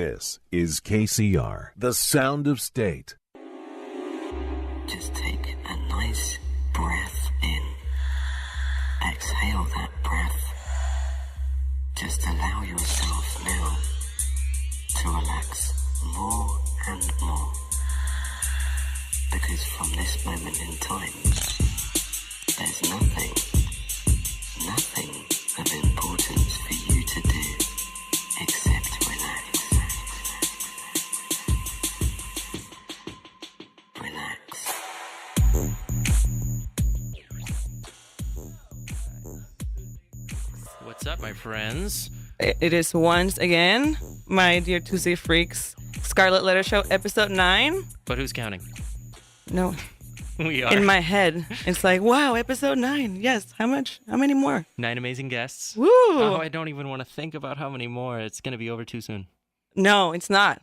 This is KCR, the sound of state. Just take a nice breath in. Exhale that breath. Just allow yourself now to relax more and more. Because from this moment in time, there's nothing of importance for you to do except relax. Relax. What's up, my friends? It is once again, my dear Tuesday Freaks, Scarlett Letter Show, episode 9. But who's counting? No, We are. in my head, it's like, wow, episode 9. Yes, how many more? 9 amazing guests. Woo! Oh, I don't even want to think about how many more. It's going to be over too soon. No, it's not.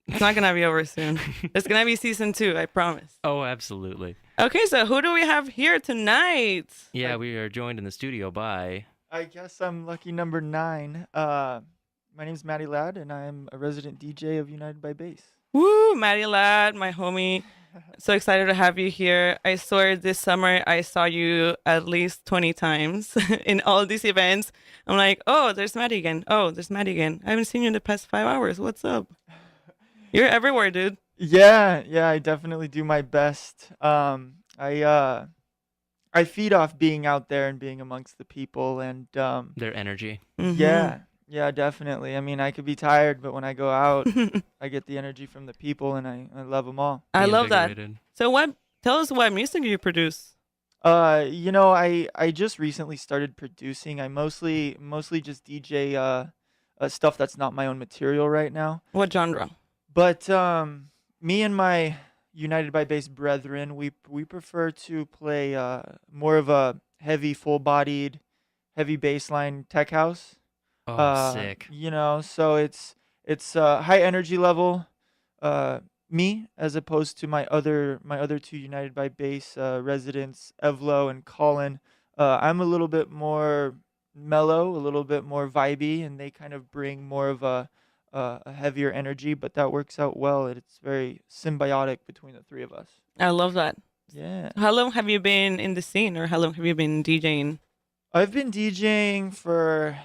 It's not going to be over soon. It's going to be season 2, I promise. Oh, absolutely. Okay, so who do we have here tonight? Yeah, we are joined in the studio by... I guess I'm lucky number 9. My name's Matty Ladd, and I'm a resident DJ of United by Bass. Woo, Matty Ladd, my homie. So excited to have you here. I swear this summer I saw you at least 20 times in all these events. I'm like, oh, there's Matty again. Oh, there's Matty again. I haven't seen you in the past 5 hours. What's up? You're everywhere, dude. Yeah, I definitely do my best. I feed off being out there and being amongst the people, and their energy. Mhm. yeah, definitely. I mean, I could be tired, but when I go out, I get the energy from the people, and I love them all. I love that. Reinvigorated. So tell us what music you produce. I just recently started producing. I mostly just DJ stuff that's not my own material right now. What genre? But me and my United by Bass brethren, we prefer to play more of a heavy, full-bodied, heavy bassline tech house. Oh, sick. So it's high energy level. Me as opposed to my other 2 United by Bass residents, Evlo and Colin. I'm a little bit more mellow, a little bit more vibey, and they kind of bring more of a heavier energy, but that works out well. It's very symbiotic between the 3 of us. I love that. Yeah. How long have you been in the scene, or how long have you been DJing? I've been DJing for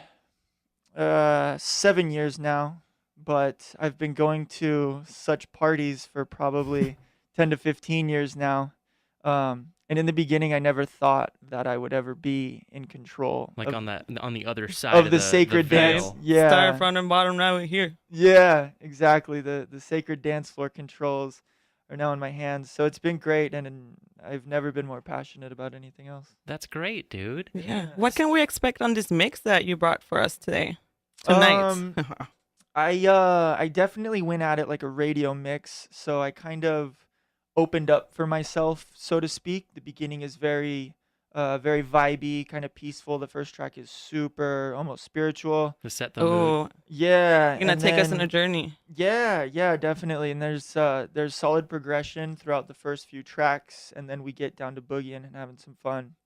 7 years now, but I've been going to such parties for probably 10 to 15 years now. And in the beginning, I never thought that I would ever be in control. Like of, on the other side of the sacred the dance. veil. Yeah. Start front and bottom, now we're here. Yeah, exactly. The sacred dance floor controls are now in my hands. So it's been great, and I've never been more passionate about anything else. That's great, dude. Yeah. What can we expect on this mix that you brought for us tonight? I definitely went at it like a radio mix, so I kind of opened up for myself, so to speak. The beginning is very vibey, kind of peaceful. The first track is super, almost spiritual. To set the mood. Oh, Yeah, you're gonna and take us on then- a journey. Yeah, definitely. And there's solid progression throughout the first few tracks, and then we get down to boogieing and having some fun.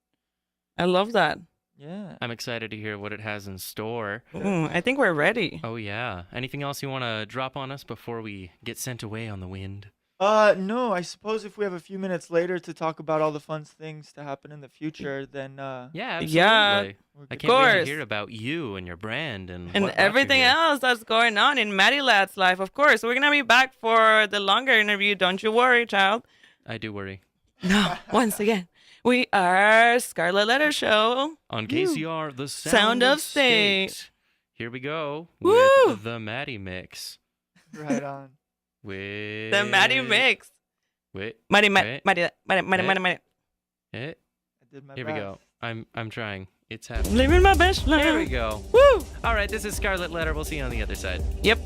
I love that. Yeah. I'm excited to hear what it has in store. I think we're ready. Oh, yeah. Anything else you want to drop on us before we get sent away on the wind? No, I suppose if we have a few minutes later to talk about all the fun things to happen in the future, then Yeah, absolutely. Yeah, we're I good. can't wait to course. hear about you and your brand and And what brought you everything here. else that's going on in Matty Ladd's life, of course. We're gonna be back for the longer interview. Don't you worry, child. I do worry. No, once again, we are Scarlett Letter Show. On KCR, the Sound of State. Here we go Woo! with the Matty Mix. Right on. With The Matty Mix. Wait. Matty. Eh? Matty. I did my Here we best. go. I'm trying. It's happening. Living my best life. Here we go. Woo! All right, this is Scarlett Letter. We'll see you on the other side. Yep.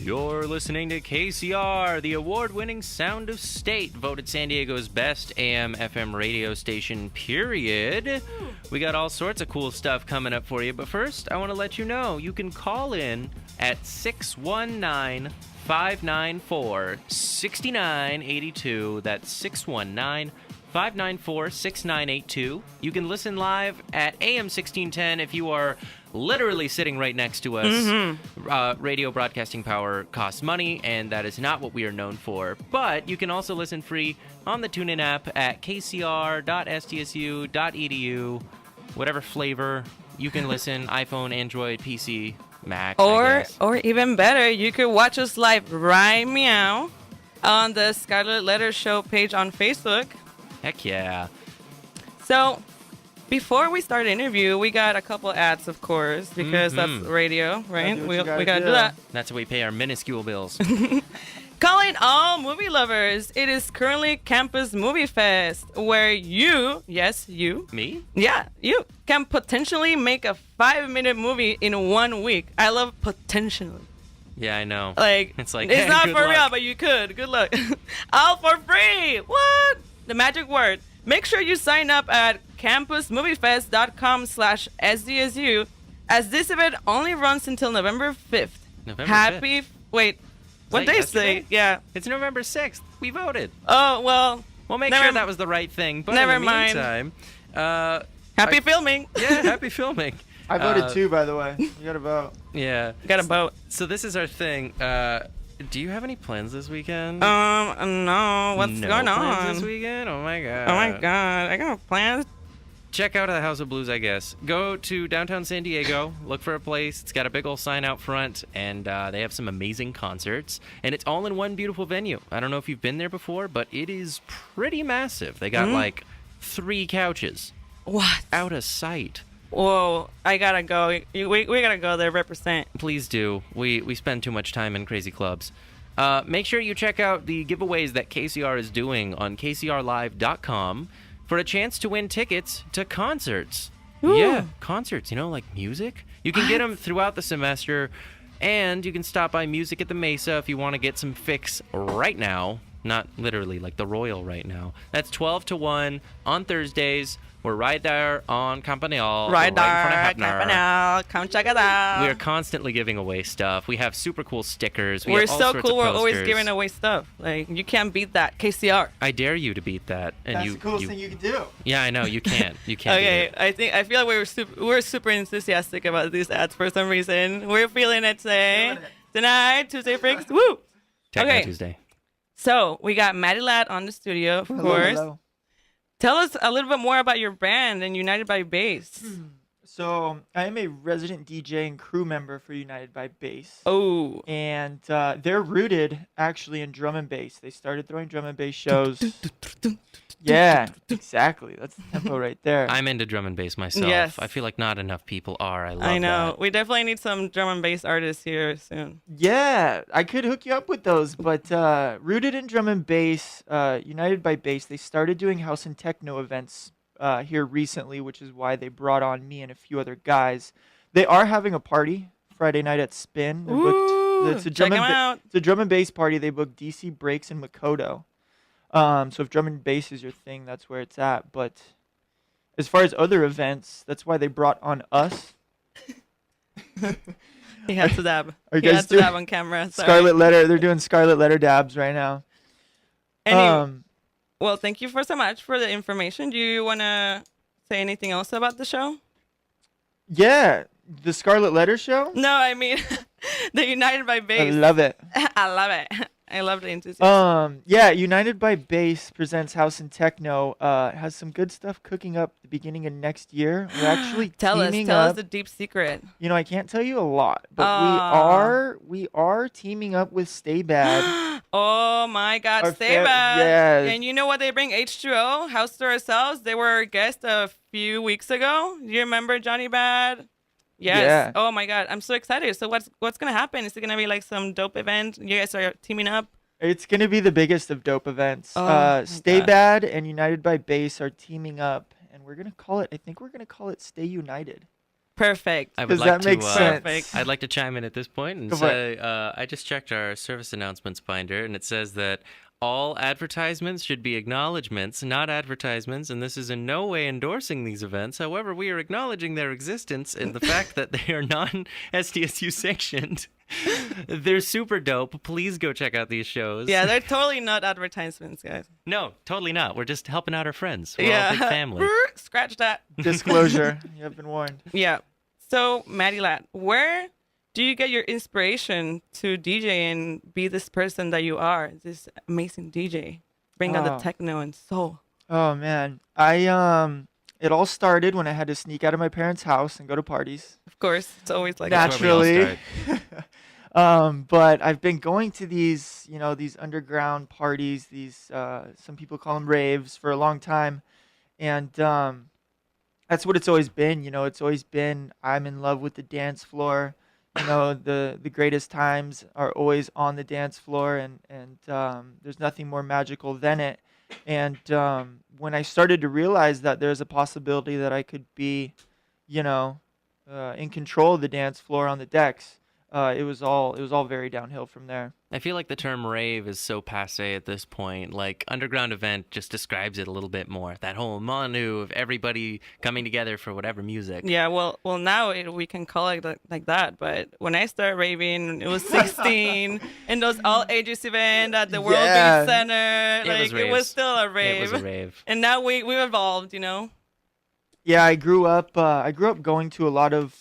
You're listening to KCR, the award-winning Sound of State, voted San Diego's best AM/FM radio station, period. We got all sorts of cool stuff coming up for you, but first, I want to let you know you can call in at 619-594-6982. That's 619-594-6982. You can listen live at AM 1610 if you are literally sitting right next to us. Radio broadcasting power costs money, and that is not what we are known for. But you can also listen free on the TuneIn app at kcr.stsu.edu. Whatever flavor you can listen, iPhone, Android, PC, Mac, I guess. Or even better, you could watch us live right meow on the Scarlett Letter Show page on Facebook. Heck yeah. So, before we start the interview, we got a couple ads, of course, because that's radio, right? do what We you gotta gotta do do. that. That's how we pay our minuscule bills. Calling all movie lovers, it is currently Campus Movie Fest, where you, yes, you, Me? yeah, you can potentially make a 5-minute movie in 1 week. I love potentially. Yeah, I know. Like, It's like, it's hey, not good for real, luck. but you could. Good luck. All for free. What? The magic word. Make sure you sign up at campusmoviefest.com/SDSU, as this event only runs until November 5th. November Happy. 5th. Wait. What that day yesterday? say? Yeah. It's November 6th. We voted. Oh, well. We'll make Never sure m- that was the right thing. But never in the mind. meantime, Happy filming. yeah, happy filming. I voted too, by the way. You gotta vote. Yeah. Got a boat. So this is our thing. Do you have any plans this weekend? No. What's no going plans on? this weekend? Oh my god. Oh my god. I got plans. Check out the House of Blues, I guess. Go to downtown San Diego, look for a place. It's got a big old sign out front, and they have some amazing concerts. And it's all in one beautiful venue. I don't know if you've been there before, but it is pretty massive. They got like 3 couches What? out of sight. Whoa. I gotta go. We gotta go there. Represent. Please do. We spend too much time in crazy clubs. Make sure you check out the giveaways that KCR is doing on kcrlive.com for a chance to win tickets to concerts. Ooh. Yeah, concerts, like music. You can get them throughout the semester, and you can stop by Music at the Mesa if you want to get some fix right now. Not literally like the Royal right now. That's 12 to 1 on Thursdays. We're right there on Campanile. Right in front of there. Hefner. Campanile. Come check it out. We are constantly giving away stuff. We have super cool stickers. We We're have all so sorts cool. of We're always posters. giving away stuff. Like, you can't beat that. KCR. I dare you to beat that. And That's you, the coolest you- thing you can do. Yeah, I know. You can't. You can't. Okay, beat it. I feel like we're super enthusiastic about these ads for some reason. We're feeling it today. Feeling it. Tonight, Tuesday Freaks. Woo! Techno okay. Tuesday. So, we got Matty Ladd on the studio, of Hello, course. hello. Tell us a little bit more about your band and United by Bass. So I am a resident DJ and crew member for United by Bass. Oh. And they're rooted actually in drum and bass. They started throwing drum and bass shows. Yeah, exactly. That's the tempo right there. I'm into drum and bass myself. Yes. I feel like not enough people are. I love I know. that. We definitely need some drum and bass artists here soon. Yeah, I could hook you up with those, but rooted in drum and bass, United by Bass, they started doing house and techno events here recently, which is why they brought on me and a few other guys. They are having a party Friday night at Spin. They're Ooh, it's a check drum them and out. It's a drum and bass party. They booked DC Breaks and Makoto. So if drum and bass is your thing, that's where it's at. But as far as other events, that's why they brought on us. He had to dab. Are you He guys had to doing dab on camera. Sorry. Scarlet Letter? They're doing Scarlet Letter dabs right now. Well, thank you so much for the information. Do you want to say anything else about the show? Yeah, the Scarlet Letter show. No, I mean the United by I Bass. love it. I love it. I love the enthusiasm. Yeah, United by Bass presents House and Techno. Has some good stuff cooking up the beginning of next year. We're actually Tell us teaming up. the deep secret. I can't tell you a lot, but Aw. we are teaming up with Stay Bad. Oh my God, Our stay back. yes. And you know what they bring? H2O, House to Ourselves. They were our guest a few weeks ago. You remember Johnny Bad? Yes. Yeah. Oh my God, I'm so excited. So what's gonna happen? Is it gonna be like some dope event? You guys are teaming up? It's gonna be the biggest of dope events. Oh, my Stay God. Bad and United by Bass are teaming up, and we're gonna call it. I think we're gonna call it Stay United. Perfect. I would Does like that make to, sense? Perfect. I'd like to chime in at this point and Go for say I just checked our service announcements binder, and it says that all advertisements should be acknowledgments, not advertisements, and this is in no way endorsing these events. However, we are acknowledging their existence and the fact that they are non-SDSU sanctioned. They're super dope. Please go check out these shows. Yeah, they're totally not advertisements, guys. No, totally not. We're just helping out our friends. We're all a big family. Scratch that. Disclosure. You have been warned. Yeah. So, Matty Ladd, where do you get your inspiration to DJ and be this person that you are, this amazing DJ? Bring out the techno and soul. Oh man, it all started when I had to sneak out of my parents' house and go to parties. Of course, it's always like That's where we all Naturally. But I've been going to these, these underground parties, these some people call them raves, for a long time, and that's what it's always been. It's always been I'm in love with the dance floor. The greatest times are always on the dance floor, and there's nothing more magical than it. And when I started to realize that there's a possibility that I could be, in control of the dance floor on the decks, it was all very downhill from there. I feel like the term rave is so passé at this point. Like, underground event just describes it a little bit more. That whole manu of everybody coming together for whatever music. Yeah, well, now we can call it like that. But when I started raving, it was 16, and those all ages event at the World Yeah. Beach Center. It was still a rave. It was a rave. And now we've evolved, Yeah, I grew up going to a lot of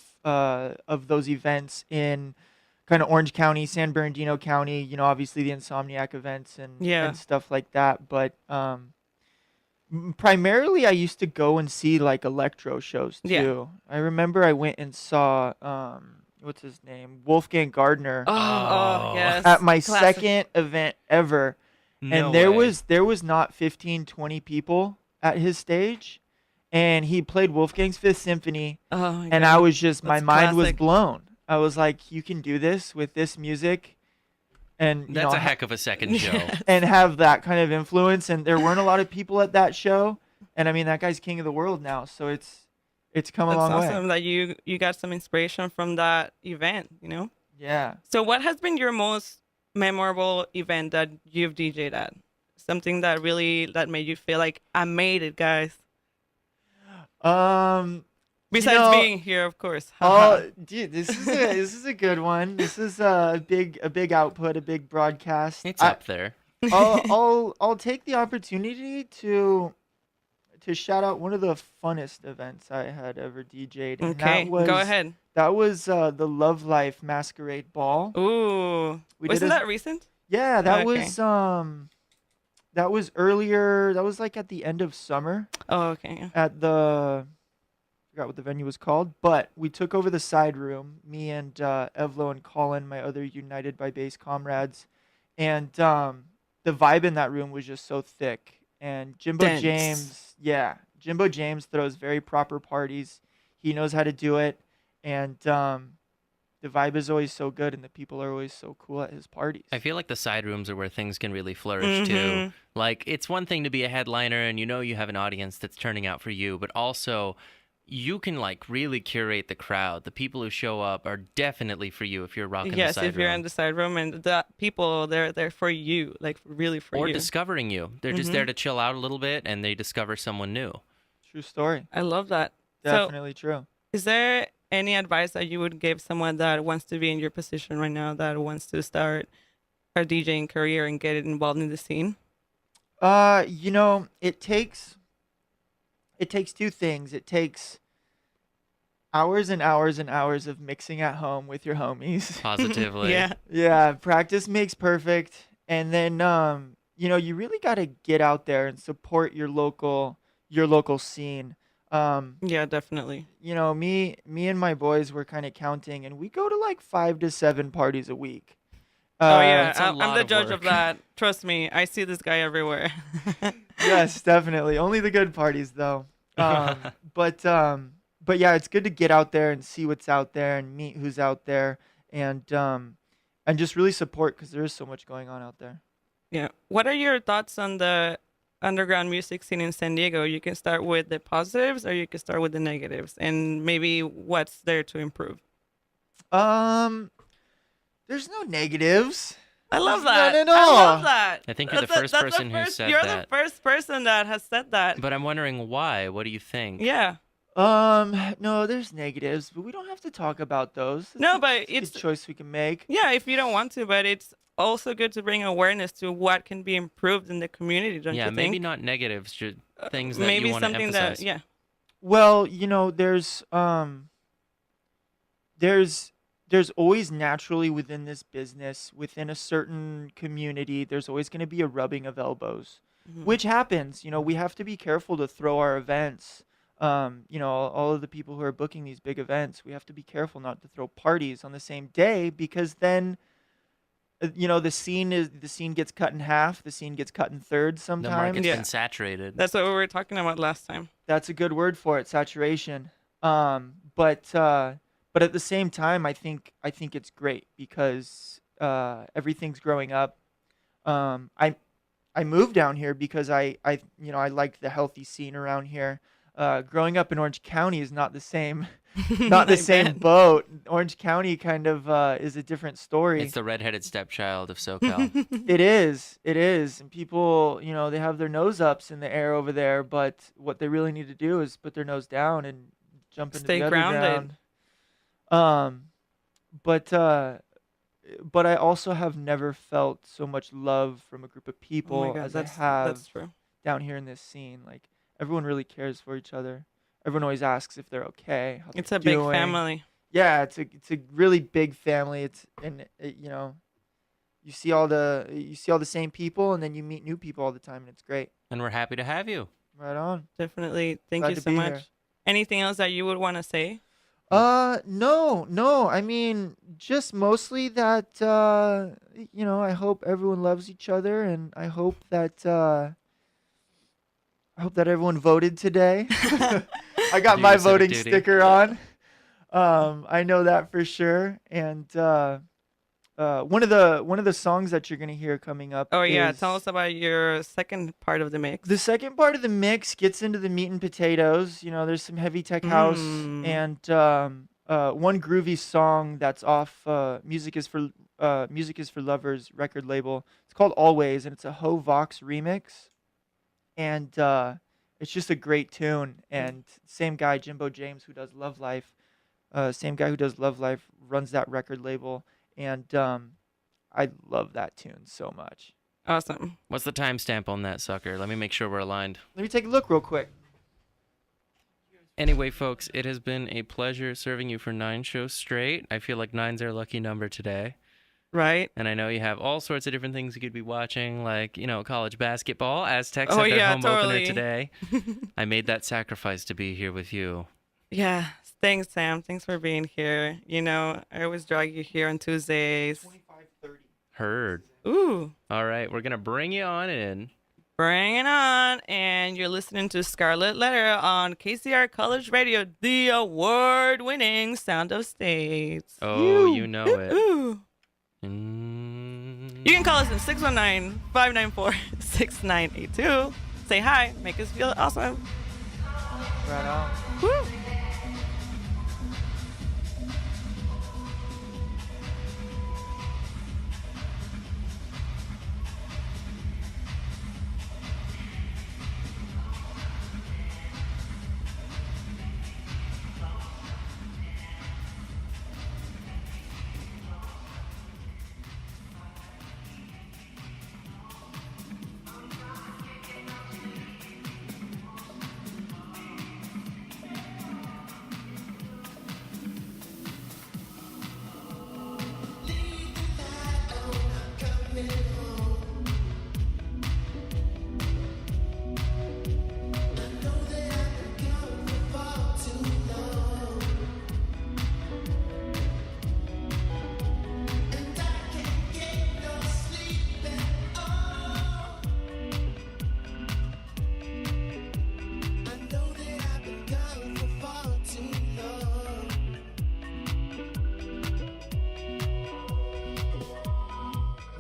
those events in kind of Orange County, San Bernardino County, obviously the Insomniac events and stuff like that. But primarily I used to go and see like electro shows too. Yeah. I remember I went and saw what's his name? Wolfgang Gardner Oh, yes. at my Classic. second event ever. No And there way. was not 15, 20 people at his stage. And he played Wolfgang's Fifth Symphony. Oh, my And God. I was just, my That's mind was classic. blown. I was like, you can do this with this music, and That's a heck of a second show. and have that kind of influence. And there weren't a lot of people at that show, and I mean that guy's king of the world now, so it's come a That's long awesome way. that you got some inspiration from that event, Yeah. So what has been your most memorable event that you've DJ'd at? Something that made you feel like, I made it, guys. Besides being here, of course. Oh, dude, this is a good one. This is a big output, a big broadcast. It's up there. I'll take the opportunity to shout out one of the funnest events I had ever DJ'd. And Okay, go ahead. That was the Love Life Masquerade Ball. Ooh. We Wasn't did that recent? Yeah, that Okay. was earlier. That was like at the end of summer Oh, okay. at the forgot what the venue was called, but we took over the side room, me and Evlo and Colin, my other United by Bass comrades, and the vibe in that room was just so thick. And Dense. Jimbo James throws very proper parties. He knows how to do it, and the vibe is always so good, and the people are always so cool at his parties. I feel like the side rooms are where things can really flourish too. Mhm. Like, it's one thing to be a headliner and you have an audience that's turning out for you, but also you can like really curate the crowd. The people who show up are definitely for you if you're rocking Yes, the side if you're room. in the side room, and the people, they're for you, like really for Or you. discovering you. They're just there to chill out a little bit and they discover someone new. True story. I love that. Definitely true. Is there any advice that you would give someone that wants to be in your position right now, that wants to start a DJing career and get involved in the scene? It takes two things. It takes hours and hours and hours of mixing at home with your homies. Positively. Yeah. Yeah, practice makes perfect. And then you really got to get out there and support your local scene. Yeah, definitely. Me and my boys were kind of counting, and we go to like 5 to 7 parties a week. Oh yeah, that's a I'm lot the of judge work. of that. Trust me, I see this guy everywhere. Yes, definitely. Only the good parties though. But yeah, it's good to get out there and see what's out there and meet who's out there, and just really support, because there is so much going on out there. Yeah. What are your thoughts on the underground music scene in San Diego, you can start with the positives or you can start with the negatives, and maybe what's there to improve. There's no negatives. I love There's that. none at I all. love that. I think you're the That's first that's person who said you're that. the first person that has said that. But I'm wondering why. What do you think? Yeah. No, there's negatives, but we don't have to talk about those. No, but a it's good choice we can make. yeah, if you don't want to, but it's also good to bring awareness to what can be improved in the community, don't Yeah, you think? maybe not negatives, just things that Maybe you want to something emphasize. that yeah. Well, there's always naturally within this business, within a certain community, there's always going to be a rubbing of elbows, Mhm. which happens. We have to be careful to throw our events. All of the people who are booking these big events, we have to be careful not to throw parties on the same day, because then the scene gets cut in half, the scene gets cut in thirds The sometimes. market's Yeah. been saturated. That's what we were talking about last time. That's a good word for it, saturation. But at the same time, I think it's great because everything's growing up. I moved down here because I liked the healthy scene around here. Growing up in Orange County is not the same, not the I same bet. boat. Orange County kind of is a different story. It's the redheaded stepchild of SoCal. It is, and people, they have their nose ups in the air over there, but what they really need to do is put their nose down and jump into Stay the other grounded. ground. But I also have never felt so much love from a group of Oh people my god, as I that's have true. down here in this scene. Like, everyone really cares for each other. Everyone always asks if they're okay. How It's they're a big doing. family. Yeah, it's a really big family. You see all the same people, and then you meet new people all the time, and it's great. And we're happy to have you. Right on. Definitely. Thank Glad you to so be much. here. Anything else that you would want to say? No. I mean, just mostly that I hope everyone loves each other, and I hope that everyone voted today. I got Do my your civic voting duty. sticker on. I know that for sure. And one of the songs that you're gonna hear coming up. Oh yeah, is- tell us about your second part of the mix. The second part of the mix gets into the meat and potatoes. There's some heavy tech house and one groovy song that's off Music is for Lovers record label. It's called Always, and it's a Ho Vox remix. And it's just a great tune. And same guy, Jimbo James, who does Love Life, runs that record label. And I love that tune so much. Awesome. What's the timestamp on that sucker? Let me make sure we're aligned. Let me take a look real quick. Anyway, folks, it has been a pleasure serving you for 9 shows straight. I feel like 9's our lucky number today. Right? And I know you have all sorts of different things you could be watching, like, college basketball. Aztecs Oh, had their yeah, home totally. opener today. I made that sacrifice to be here with you. Yeah. Thanks, Sam. Thanks for being here. I always drag you here on Tuesdays. 25:30. Heard. Ooh. All right, we're going to bring you on in. Bring it on. And you're listening to Scarlett Letter on KCR College Radio, the award-winning Sound of States. Oh, you know it. Ooh. Mm. You can call us at 619-594-6982. Say hi. Make us feel awesome. Right on. Woo.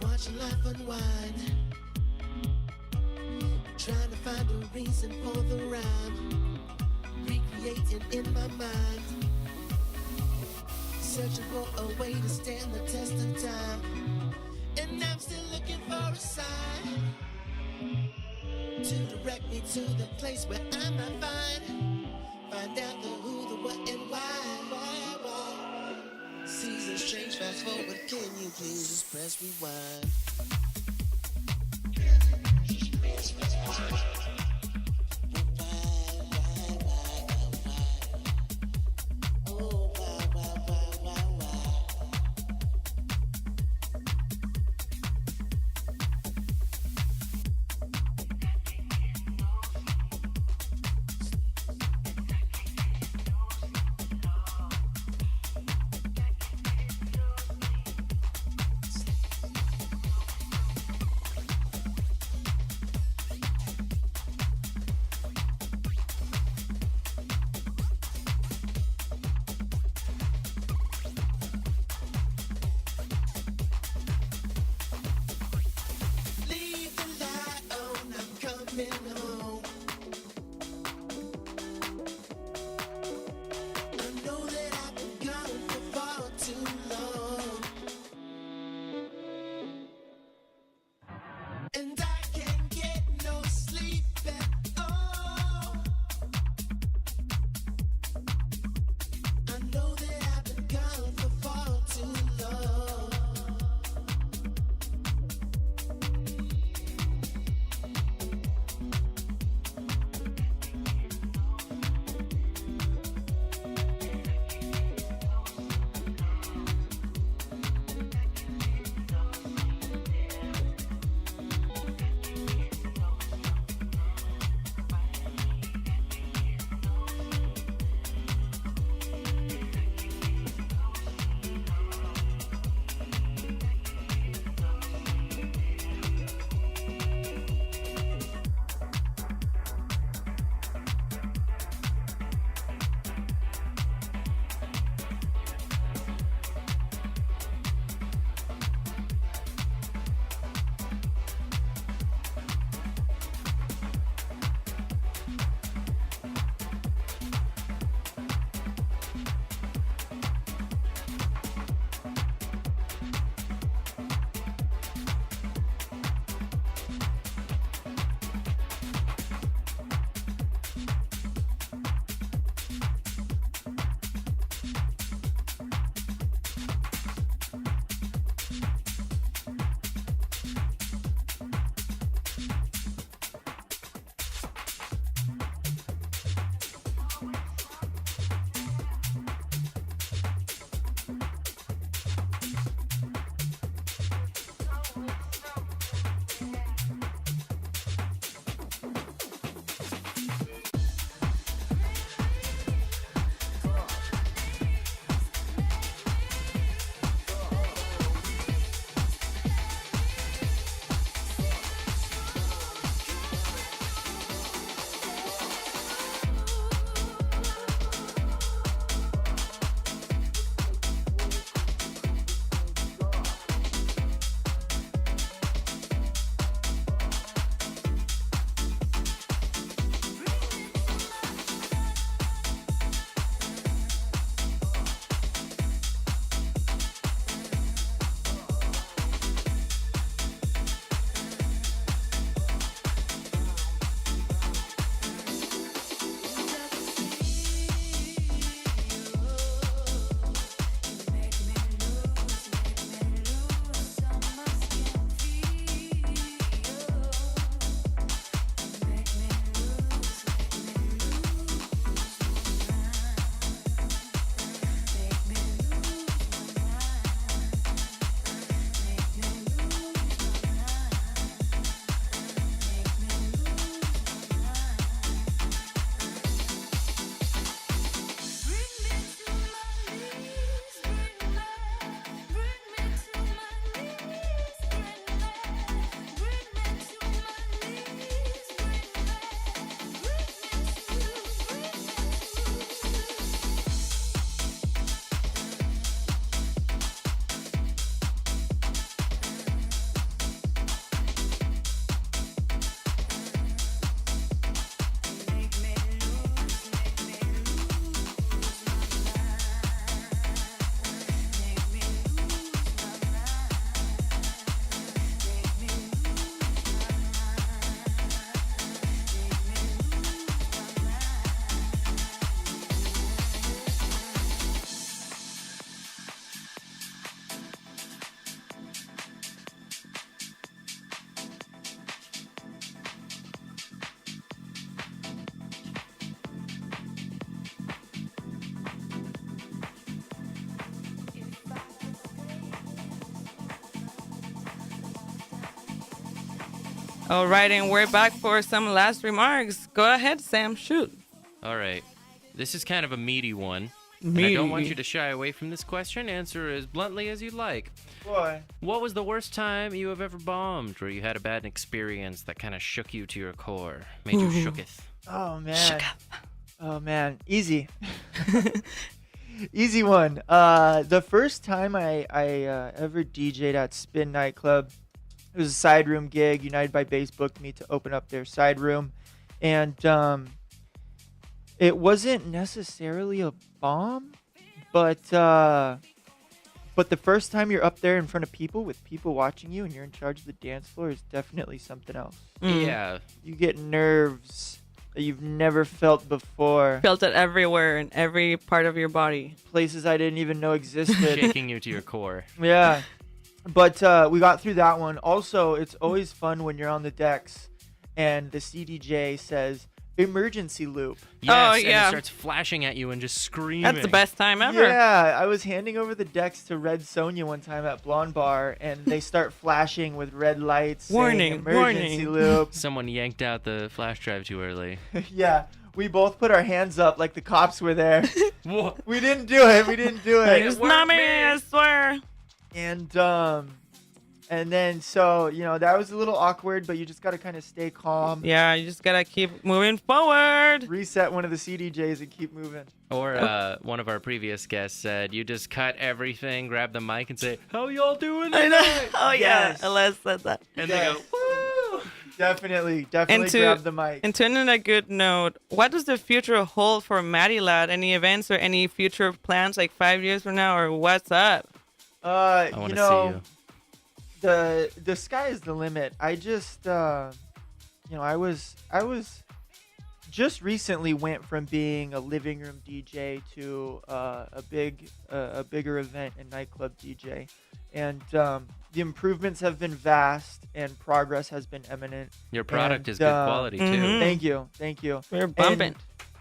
Watch life unwind. Trying to find a reason for the rhyme, recreating in my mind, searching for a way to stand the test of time, and I'm still looking for a sign to direct me to the place where I might find out the who, the what, and why. Seasons change, fast forward, can you please just press rewind? All right, and we're back for some last remarks. Go ahead, Sam. Shoot. All right. This is kind of a meaty one. And I don't want you to shy away from this question. Answer as bluntly as you'd like. Boy. What was the worst time you have ever bombed, where you had a bad experience that kind of shook you to your core, made you shooketh? Oh, man. Oh, man. Easy. Easy one. The first time I ever DJ'd at Spin Nightclub, it was a side room gig. United by Bass booked me to open up their side room. And it wasn't necessarily a bomb, but the first time you're up there in front of people with people watching you and you're in charge of the dance floor is definitely something else. Yeah. You get nerves that you've never felt before. Felt it everywhere in every part of your body. Places I didn't even know existed. Shaking you to your core. Yeah. But we got through that one. Also, it's always fun when you're on the decks and the CDJ says, emergency loop. Yes, Oh, and yeah. it starts flashing at you and just screaming. That's the best time ever. Yeah, I was handing over the decks to Red Sonja one time at Blonde Bar, and they start flashing with red lights. saying Warning, emergency warning. loop. Someone yanked out the flash drive too early. Yeah, we both put our hands up like the cops were there. Whoa. We didn't do it. We didn't do it. It's not me, I swear. And then so that was a little awkward, but you just gotta kind of stay calm. Yeah, you just gotta keep moving forward. Reset one of the CDJs and keep moving. Or one of our previous guests said, you just cut everything, grab the mic, and say, "How y'all doing I know. tonight?" Oh yeah, Yes. Les said that. And Yes. they go, "Woo!" Definitely And to- grab the mic. And to end on a good note, what does the future hold for Matty Ladd? Any events or any future plans like 5 years from now, or what's up? I want to see you. the sky is the limit. I just I was just recently went from being a living room DJ to a bigger event and nightclub DJ, and the improvements have been vast and progress has been eminent. Your product And, is good quality, too. mhm. Thank you. We're bumping.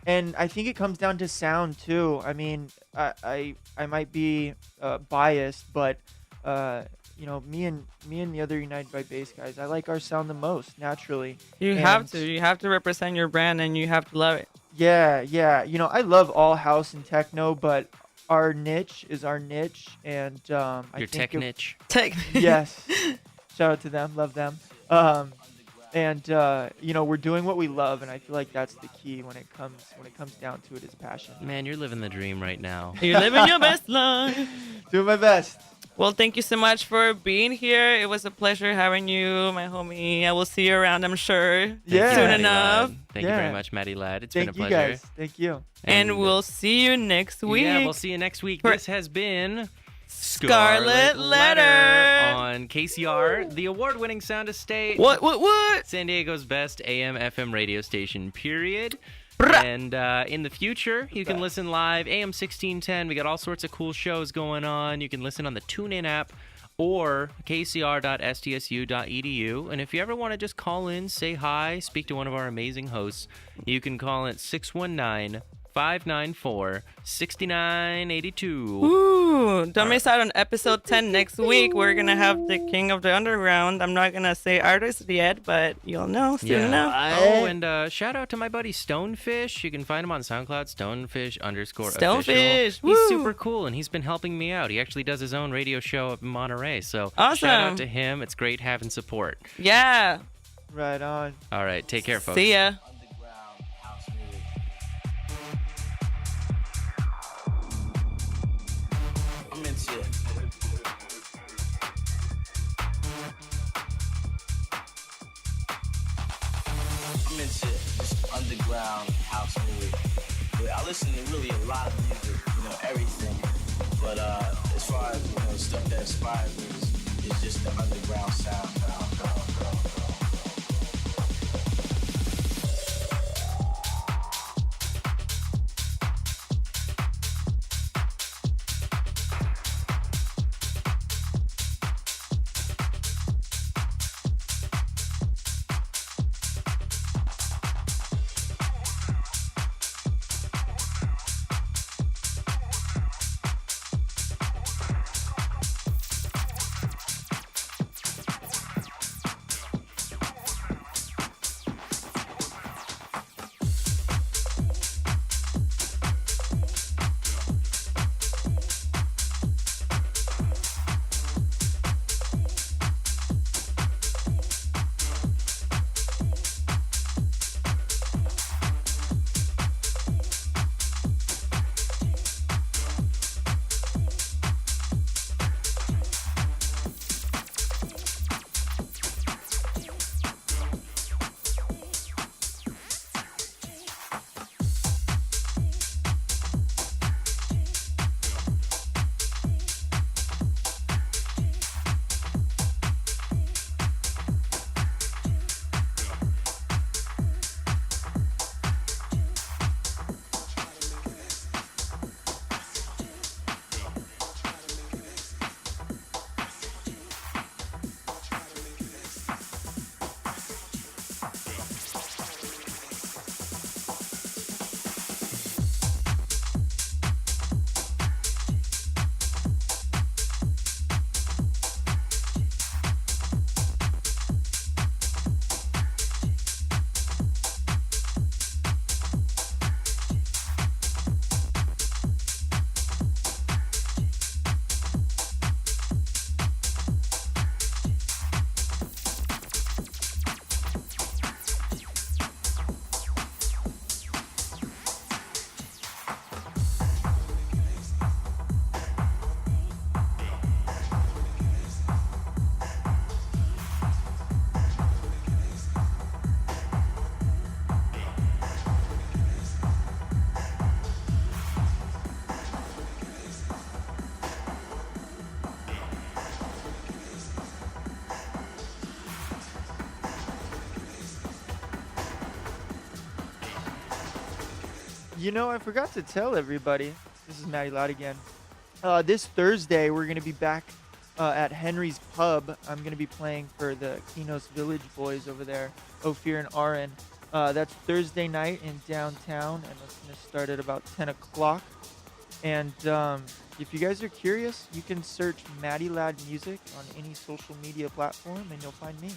And I think it comes down to sound too. I mean, I might be biased, but me and the other United by Bass guys, I like our sound the most naturally. You have to represent your brand, and you have to love it. Yeah. I love all house and techno, but our niche is our niche, and I Your think tech niche. Yes. Shout out to them, love them. We're doing what we love, and I feel like that's the key when it comes down to it is passion. Man, you're living the dream right now. You're living your best life. Doing my best. Well, thank you so much for being here. It was a pleasure having you, my homie. I will see you around, I'm sure. Thank Yeah. you, Soon Matty enough. Ladd. Thank you Yeah. very much, Matty Ladd. It's Thank been a you pleasure. guys. Thank you. And we'll see you next week. Yeah, we'll see you next week. For- This has been Scarlett Letter on KCR, the award-winning Sound Estate. What? San Diego's best AM/FM radio station, period. Brah. And in the future, you can listen live, AM 1610. We got all sorts of cool shows going on. You can listen on the TuneIn app or kcr.stsu.edu. And if you ever want to just call in, say hi, speak to one of our amazing hosts, you can call at 619-594-6982. Ooh, don't miss out on episode 10 next week. We're going to have the King of the Underground. I'm not going to say artist yet, but you'll know soon enough. Oh, and shout out to my buddy Stonefish. You can find him on SoundCloud, Stonefish_official. Stonefish, He's woo. super cool, and he's been helping me out. He actually does his own radio show up in Monterey. So Awesome. shout out to him. It's great having support. Yeah. Right on. All right, take care, folks. See ya. I'm into it. I'm into this underground house music. I listen to really a lot of music, everything. But as far as stuff that inspires me is just the underground sound. I forgot to tell everybody. This is Matty Ladd again. This Thursday, we're going to be back at Henry's Pub. I'm going to be playing for the Kinos Village boys over there, Ophir and Aaron. That's Thursday night in downtown, and it's going to start at about 10 o'clock. And if you guys are curious, you can search Matty Ladd Music on any social media platform, and you'll find me.